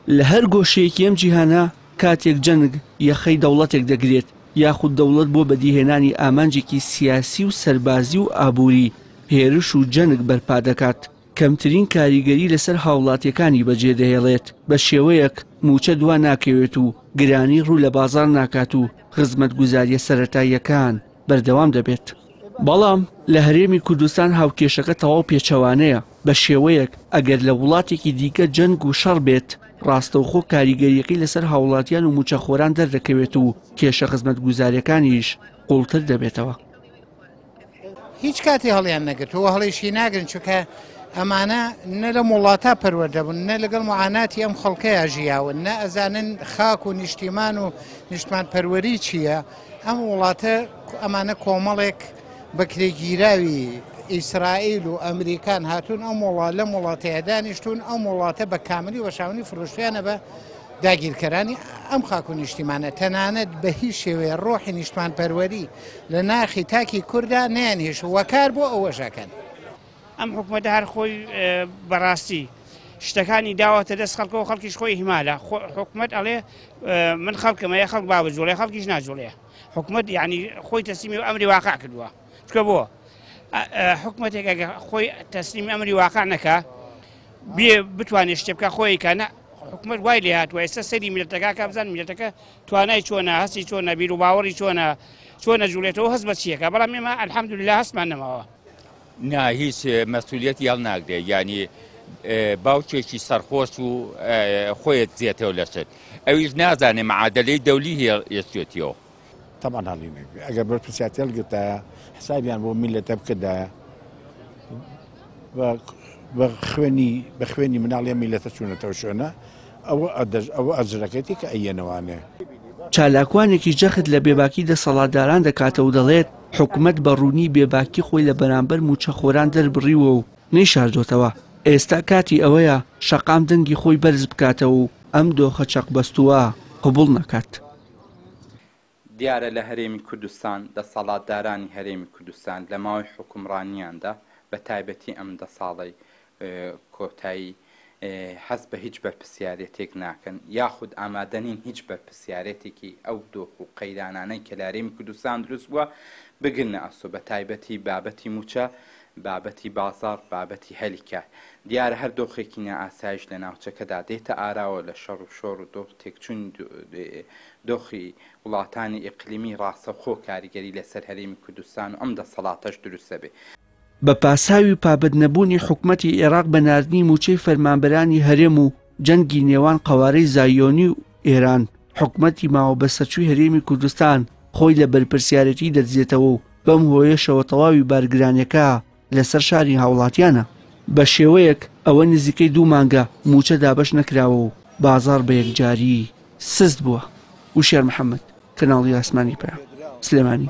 لە هەر گۆشەیەکی ئەم جیهانە کاتێک جەنگ یەخەی دەوڵەتێک دەگرێت یاخود دەوڵەت بۆ بەدیهێنانی ئامانجێکی سیاسی و سەربازی و ئابووری هێرش و جەنگ بەرپا دەکات کەمترین کاریگەری لەسەر هاوڵاتیەکانی بەجێدەهێڵێت بە شێوەیەک موچە دوا ناکەوێت و گرانی ڕوو لە بازار ناکات و خزمەتگوزاریە سەرەتاییەکان بەردەوام دەبێت. بەڵام لە هەرێمی کوردستان هاوکێشەکە تەواو پێچەوانەیە بە شێوەیەک ئەگەر لە وڵاتێکی دیکە جەنگ و شەڕ بێت ڕاستەوخۆ کاریگەریەکەی لەسەر هاوڵاتیان و موچەخۆران دەردەکەوێت و کێشە خزمەتگوزاریەکانیش قوڵتر دەبێتەوە. هیچ کاتی هەڵیان نەگرتەوە هەڵیشی ناگرن چونکە ئەمانە نە لە وڵاتە پەروەردەبوون نە لەگەڵ معاناتی ئەم خەڵکەیە ژیاون نە ئەزانن خاک و نیشتیمان و نیشتمان پەروەری چییە ئەم وڵاتە ئەمانە کۆمەڵێک بەکرێگیراوی ئیسرائیل و ئەمریکان هاتوون ئەم وڵات لەم وڵاتەیە دانیشتون ئەم وڵاتە بە کاملی و بەشاونی فرۆشتیانە بە داگیرکەرانی ئەم خاک و نیشتیمانە تەنانەت بە هیچ شێوەیە ڕۆحی نیشتمان پەروەری لە ناخی تاکی کووردا نەیانهێش وەکار بۆ ئەوەشەکەن. ئەم حکومەتە هەر خۆی بەڕاستی شتەکانی داوەتە دەست خەڵکەوە خەڵکیش خۆی هیمالە حکومەت ئەڵێ من خەڵکەمە یا خەڵک با بجوڵێ خەڵکیش ناجوڵێ حکومەت یعنی خۆی تەسلیمی ئەمری واقع کردووە چکە بۆ حکومەتێک ئەگە خۆی تەسلیمی ئەمری واقع نەکا بێ بتوانێت شتێ بکە خۆی کەنە حکومەت وای لێ هاتووە ئێستا سەری میلەتەکە کە بزان میلەتەکە توانای چۆنە هەستی چۆنە بیر و باوەڕی چۆنە جوڵێتەوە هەست بە چیەکە بەڵام ئێمە ئەلحەمدولillah هەستمان نەماوە. نا هیچ مەسئولیەتی هەڵ ناگرێت یعنی باوکێکی سەرخۆش و خۆیت زیێتەوە لەسەر ئەویش نازانێ معادلەی دەولی هێشتێتیەوە. طبعا هەڵینێ ئەگەر بەرپرسیاتی هەڵگرتایە حسابیان بۆ میلەتە بکردایە بە خوێنی مناڵیە میلەتە چوونەتەوە شوێنە ئەوە ئەجرەکەتی کە ئەیەنەوانێ. چالاکوانێکی جەخت لە بێباکی دەسەڵاتداران دەکاتە و دەڵێت حکومەت بە ڕوونی بێباکی خۆی لە بەرامبەر موچەخۆران دەربڕیوە و نەیشاردۆتەوە. ئێستا کاتی ئەوەیە شەقام دەنگی خۆی بەرز بکاتەوە و ئەم دۆخە چەقبەستووە قبوڵ نەکات. دیارە لە هەرێمی کوردستان دەسەڵاتدارانی هەرێمی کوردستان لە ماوەی حکومڕانیاندا بە تایبەتی ئەم 10 ساڵەی کۆتایی حەز بە هیچ بەرپرسیارەتێک ناکەن یاخود ئامادەنین هیچ بەرپرسیارەتێکی ئەو دۆخ و قەیرانانەی کە لە هەرێمی کوردستان دروست بووە بگرنە ئەسۆ بە تایبەتی بابەتی موچە بابەتی بازار بابەتی هەلیکە دیارە هەر دۆخێکی نائاسایش لە ناوچەکەدا دێتە ئاراوە لە شەڕ و شۆڕ و دۆ تێکچوون دۆخی وڵاتانی ئیقلیمی ڕاستەوخۆ کاریگەری لەسەر هەرێمی کوردستان و ئەم دەسەڵاتەش دروستە بێ. بە پاساوی پابەت نەبوونی حکومەتی عێراق بە ناردنی موچەی فەرمانبەرانی هەرێم و جەنگی نێوان قەوارەی زایۆنی و ئێران حکومەتی ماوە بە سەرچووی هەرێمی کوردستان خۆی لە بەرپرسیارەتی دەرزێتەوە و بەم هۆیەشەوە تەواوی بارگرانیەکە لەسەر شاری هاوڵاتیانە. بە شێوەیەک ئەوە نزیکەی 2 مانگە موچە دابەش نەکراوە و بازار بە یەکجاری سست بووە. وشێر محەممەد کەناڵی ئاسمانی پێ سلێمانی.